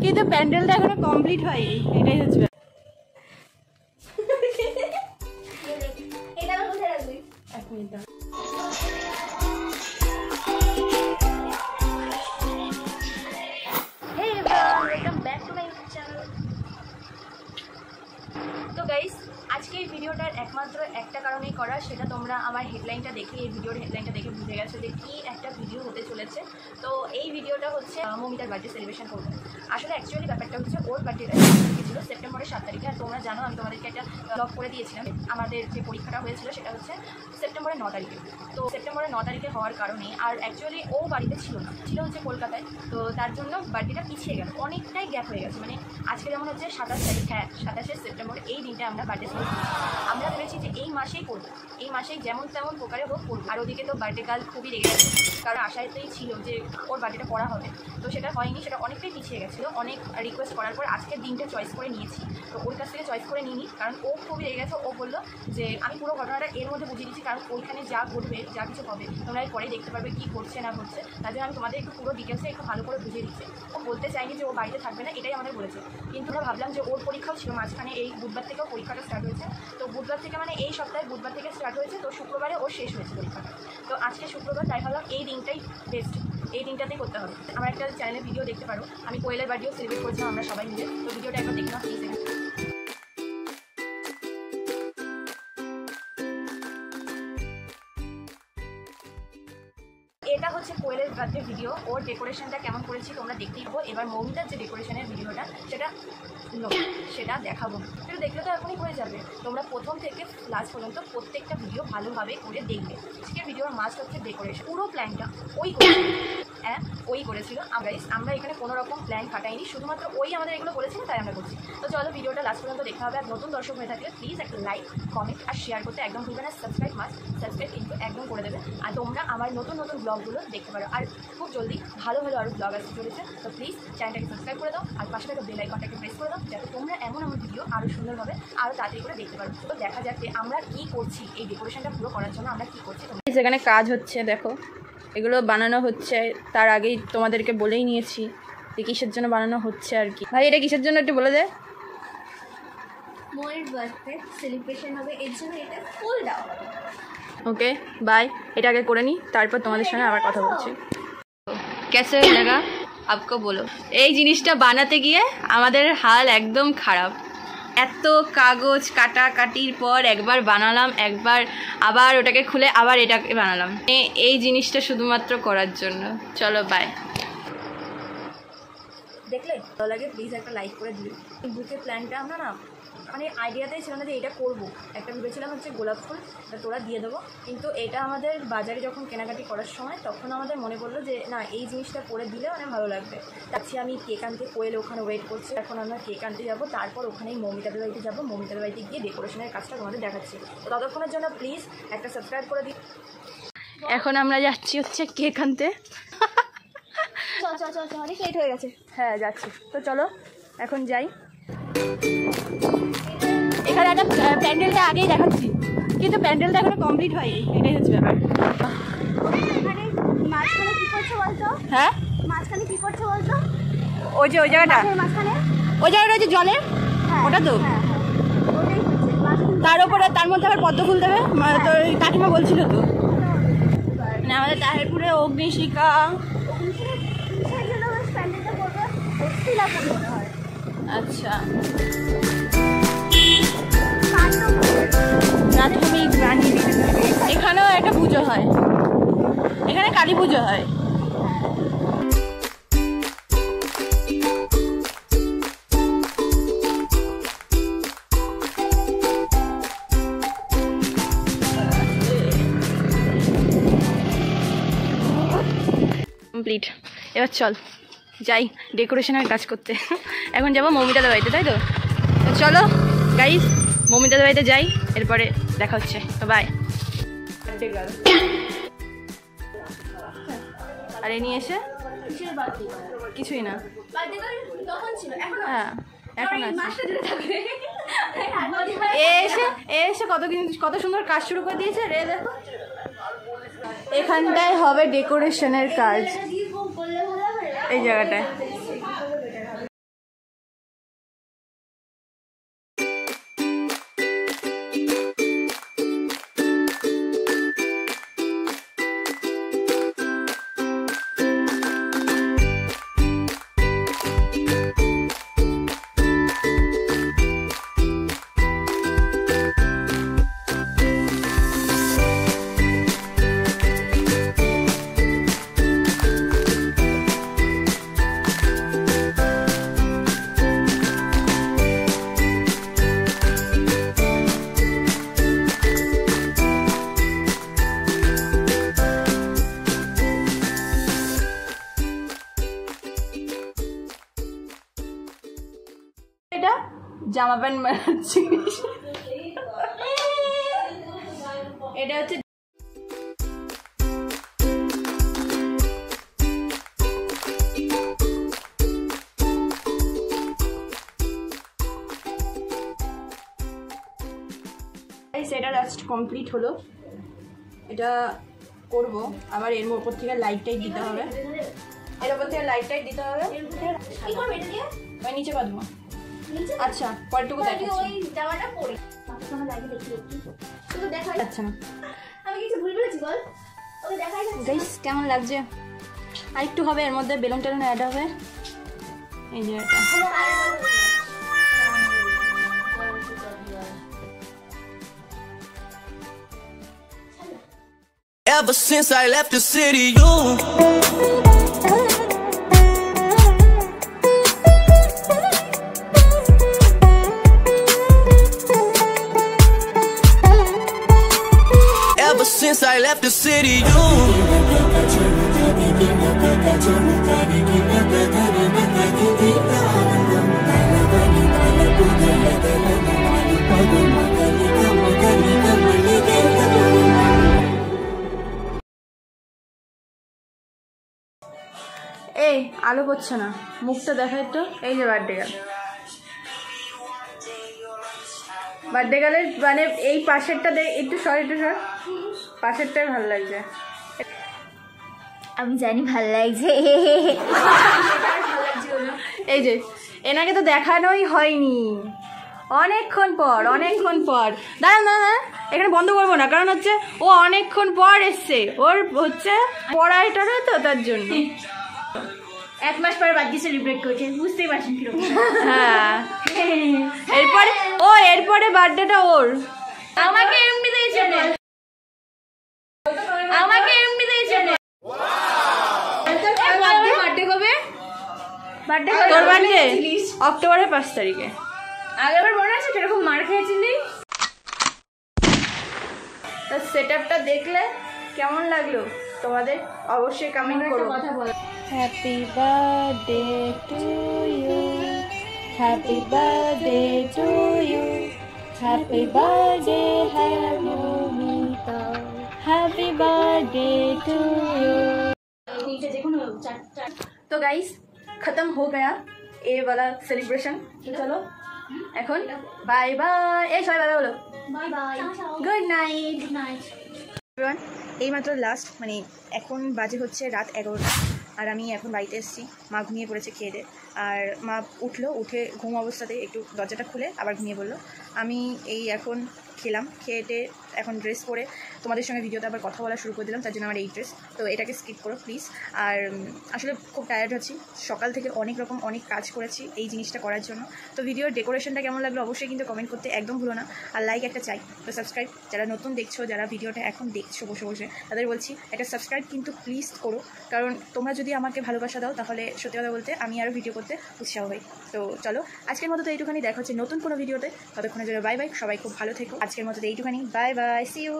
কিন্তু প্যান্ডেলটা এখনো কমপ্লিট হয়নি, এটাই হচ্ছে এক মিনিট। তো গাইস আজকে এই ভিডিওটার একমাত্র একটা কারণেই করা, সেটা তোমরা আমার হেডলাইনটা দেখে, এই ভিডিওর হেডলাইনটা দেখে বুঝে গেছো যে কী একটা ভিডিও হতে চলেছে। তো এই ভিডিওটা হচ্ছে মৌমিতার বার্থডে সেলিব্রেশন করবো। আসলে অ্যাকচুয়ালি ব্যাপারটা হচ্ছে ওর বার্থডেটা ছিল সেপ্টেম্বরের 7 তারিখে। আর তোমরা জানো আমি তোমাদেরকে একটা ব্লগ করে দিয়েছিলাম, আমাদের যে পরীক্ষাটা হয়েছিল সেটা হচ্ছে সেপ্টেম্বরের 9 তারিখে। তো সেপ্টেম্বরের 9 তারিখে হওয়ার কারণে আর অ্যাকচুয়ালি ও বাড়িতে ছিল না, ছিল হচ্ছে কলকাতায়। তো তার জন্য বার্থডেটা পিছিয়ে গেল, অনেকটাই গ্যাপ হয়ে গেছে। মানে আজকে যেমন হচ্ছে 27 তারিখ, হ্যাঁ 27শে সেপ্টেম্বর, এই দিনটা আমরা বার্থডে আমরা ভেবেছি যে এই মাসেই করবো, এই মাসেই যেমন তেমন প্রকারে হোক করবো। আর ওদিকে তো বার্থডে কাল খুবই রেগে গেছে, কারণ আশাতেই ছিল যে ওর বার্থডেটা করা হবে। তো সেটা হয়নি, সেটা অনেকটাই পিছিয়ে গেছিলো। অনেক রিকোয়েস্ট করার পর আজকের দিনটা চয়েস করে নিয়েছি। তো ওর কাছ থেকে চয়েস করে নিইনি, কারণ ও খুবই রেগে গেছে। ও বললো যে আমি পুরো ঘটনাটা এর মধ্যে বুঝিয়ে দিচ্ছি, কারণ ওইখানে যা ঘটবে, যা কিছু হবে তোমরা এর পরে দেখতে পারবে কী ঘটছে না ঘটছে। তার জন্য আমি তোমাদের একটু পুরো ডিটেলসে একটু ভালো করে বুঝিয়ে দিচ্ছি। ও বলতে চাইনি যে ও বাড়িতে থাকবে না, এটাই আমাদের বলেছে। কিন্তু আমরা ভাবলাম যে ওর পরীক্ষাও ছিল মাঝখানে, এই বুধবার থেকেও পরীক্ষাটা স্টার্ট হয়েছে। তো বুধবার থেকে মানে এই সপ্তাহে বুধবার থেকে স্টার্ট হয়েছে, তো শুক্রবারে ওর শেষ হয়েছে পরীক্ষাটা। তো আজকে শুক্রবার, তাই ভাবলাম এই দিনটাই বেস্ট, এই দিনটাতেই করতে হবে। আমার একটা চ্যানেলে ভিডিও দেখতে পারো, আমি কোয়েলের বার্থডেও সেলিব্রেট করেছিলাম আমরা সবাই মিলে। তো ভিডিওটা একবার দেখে নাও প্লিজ। এটা হচ্ছে কোয়েলের বার্থডে ভিডিও, ওর ডেকোরেশনটা কেমন করেছি তোমরা দেখতেই পাবো। এবার মৌমিতার যে ডেকোরেশনের ভিডিওটা সেটা দেখাবো, সেটা দেখলে তো এখনই হয়ে যাবে। তোমরা প্রথম থেকে লাস্ট পর্যন্ত প্রত্যেকটা ভিডিও ভালোভাবে করে দেখবে। আজকের ভিডিওর মাস্ট হচ্ছে ডেকোরেশন, পুরো প্ল্যানটা ওই করেছিল। আমরা এখানে কোনো রকম প্ল্যান খাটাইনি, শুধুমাত্র ওই আমাদের এগুলো বলেছিল তাই আমরা করছি। তো চলো ভিডিওটা লাস্ট পর্যন্ত দেখতে হবে। আর নতুন দর্শক হয়ে থাকলে প্লিজ একটা লাইক, কমেন্ট আর শেয়ার করতে একদম ভুলবে না। সাবস্ক্রাইব কিন্তু একদম করে দেবে। আর তোমরা আমার নতুন নতুন ব্লগগুলো দেখতে পারো। আর খুব জলদি ভালো আরও ব্লগ আসতে চলেছে। তো প্লিজ চ্যানেলটাকে সাবস্ক্রাইব করে দাও, আর পাশে একটা বেল আইকনটাকে প্রেস করে দাও, যাতে তোমরা এমন ভিডিও আরও সুন্দরভাবে আরও তাড়াতাড়ি করে দেখতে পারো। তো দেখা যাক যে আমরা কী করছি, এই ডেকোরেশনটা পুরো করার জন্য আমরা কী করছি। সেখানে কাজ হচ্ছে, দেখো এগুলো বানানো হচ্ছে। তার আগেই তোমাদেরকে বলেই নিয়েছি যে কিসের জন্য বানানো হচ্ছে আর কি। ভাই এটা কিসের জন্য একটু বলে দে। ময়ের বার্থডে সেলিব্রেশন হবে, এর জন্য এটা ফুল দাও। ওকে বাই, এটা আগে করে নিই, তারপর তোমাদের সঙ্গে আবার কথা বলছি। কেসে লাগা আপকো বলো। এই জিনিসটা বানাতে গিয়ে আমাদের হাল একদম খারাপ। এত কাগজ কাটাকাটির পর একবার বানালাম, একবার আবার ওটাকে খুলে আবার এটাকে বানালাম, এই জিনিসটা শুধুমাত্র করার জন্য। চলো বাই। দেখলে ভালো লাগে প্লিজ একটা লাইক করে দিও। বুকের প্ল্যানটা আমরা না মানে আইডিয়াতেই ছিল না যে এটা করবো। একটা ভেবেছিলাম হচ্ছে গোলাপ ফুল তোরা দিয়ে দেবো, কিন্তু এটা আমাদের বাজারে যখন কেনাকাটি করার সময় তখন আমাদের মনে পড়লো যে না এই জিনিসটা করে দিলে মানে ভালো লাগবে। তারপরে আমি কেক আনতে, কোয়েল ওখানে ওয়েট করছি, এখন আমরা কেক আনতে যাবো, তারপর ওখানেই মৌমিতাদের বাড়িতে যাবো। মৌমিতাদের বাড়িতে গিয়ে ডেকোরেশনের কাজটা তোমাদের দেখাচ্ছি। তো ততক্ষণের জন্য প্লিজ একটা সাবস্ক্রাইব করে দিই। এখন আমরা যাচ্ছি হচ্ছে কেক আনতে। অনেক লেট হয়ে গেছে। হ্যাঁ যাচ্ছি, তো চলো এখন যাই। এখানে একটা প্যান্ডেলটা আগেই দেখাচ্ছি, কিন্তু প্যান্ডেলটা এখনো কমপ্লিট হয়নি, এটাই হচ্ছে ব্যাপার। মাঝখানে কি করছো বলতো? হ্যাঁ মাঝখানে কি করছো বলতো? ওই যে ওই জায়গাটা, ওই জায়গাটা হচ্ছে জলের ওটা তো, তার উপরে তার মধ্যে আবার পদ্ম ফুল দেবে। তো কাকিমা বলছিল তো মানে আমাদের তাহেরপুরে অগ্নিশিখা। আচ্ছা প্রাথমিক রানী, এখানেও একটা পুজো হয়, এখানে কালী পুজো হয়। কমপ্লিট, এবার চল যাই ডেকোরেশনের কাজ করতে। এখন যাবো মৌমিতাদের বাড়িতে, তাই তো? চলো গাইস মৌমিতাদের বাড়িতে যাই, এরপরে দেখা হচ্ছে। তো বাই। আর এই নিয়ে এসে কিছুই না, হ্যাঁ এখন এসে কত সুন্দর কাজ শুরু করে দিয়েছে রে। দেখো এখানটায় হবে ডেকোরেশনের কাজ, এই জায়গাটায়। জামা প্যান্ট বানাচ্ছিস। এটা হচ্ছে সেটা জাস্ট কমপ্লিট হলো। এটা করব আবার এর উপর থেকে লাইট টাইট দিতে হবে, এর উপর থেকে লাইট টাইট দিতে হবে। কি করবে এটা দিয়ে? ওই নিচে বাঁধবো। আচ্ছা পরটুকু দেখাচ্ছি। ওই জামাটা পরি আমার লাগে দেখি শুধু দেখাই আচ্ছা না আমি কিছু ভুল বলেছি বল ওকে দেখাই যাচ্ছে গাইস কেমন লাগছে? আর একটু হবে, এর মধ্যে বেলুন টেলুন অ্যাড হবে। এই যে এটা Ever since I left the city, you Ever since I left the city, you এই আলো করছে না, মুখটা দেখাই তো। এই যে বার্থডে গার্ল, বার্থডে গার্লের মানে এই পাশেরটা দেখ, একটু সর একটু সর, পাশেরটাই ভালো লাগছে। আমি জানি ভাল লাগছে এই যে এনাকে তো দেখানোই হয়নি, অনেকক্ষণ পর দাঁড়ান দাঁড়ান, এখানে বন্ধ করবো না, কারণ হচ্ছে ও অনেকক্ষণ পর এসছে, ওর হচ্ছে পড়াইটা তো তার জন্য। 1 মাস পরে বার্থডে সেলিব্রেট করছে, বুঝতেই পারছেন কিরকম। হ্যাঁ এরপরে বার্থডেটা ওর। আমাকে এমনি দিয়েছে বার্থডে কবে? তোর বার্থডে অক্টোবরের 5 তারিখে। আগেরবার মনে আছে কিরকম মার খেয়েছিলি? সেটআপটা দেখলে কেমন লাগলো তোমাদের অবশ্যই কমেন্ট করো। কথা বল। Happy birthday to you, happy birthday to you, happy birthday happy birthday to you. तो गाइस खत्म हो गया ये वाला सेलिब्रेशन। चलो এখন বাই বাই, এই সবাই বাই বাই বলো। Bye bye, good night. Good night everyone. এইমাত্র লাস্ট মানে এখন বাজে হচ্ছে রাত 11টা, আর আমি এখন বাড়িতে এসেছি। মা ঘুমিয়ে পড়েছে খেয়ে দে, আর মা উঠলো, উঠে ঘুম অবস্থাতে একটু দরজাটা খুলে আবার ঘুমিয়ে পড়লো। আমি এই এখন খেলাম, খেয়েটে এখন ড্রেস পরে তোমাদের সঙ্গে ভিডিওতে আবার কথা বলা শুরু করে দিলাম, তার জন্য আমার এই ড্রেস। তো এটাকে স্কিপ করো প্লিজ। আর আসলে খুব টায়ার্ড আছি, সকাল থেকে অনেক কাজ করেছি এই জিনিসটা করার জন্য। তো ভিডিওর ডেকোরেশনটা কেমন লাগলো অবশ্যই কিন্তু কমেন্ট করতে একদম ভুলো না, আর লাইক একটা চাই। তো সাবস্ক্রাইব, যারা নতুন দেখছো, যারা ভিডিওটা এখন দেখছো বসে বসে, তাদের বলছি একটা সাবস্ক্রাইব কিন্তু প্লিজ করো, কারণ তোমরা যদি আমাকে ভালোবাসা দাও তাহলে সত্যি কথা বলতে আমি আরও ভিডিও করতে উৎসাহ হই। তো চলো আজকের মতো তো এইটুখানি, দেখা হচ্ছে নতুন কোনো ভিডিওতে। ততক্ষণের জন্য বাই বাই, সবাই খুব ভালো থেকো। আজকের মতো তো এইটুখানি, বাই বাই, সি ইউ।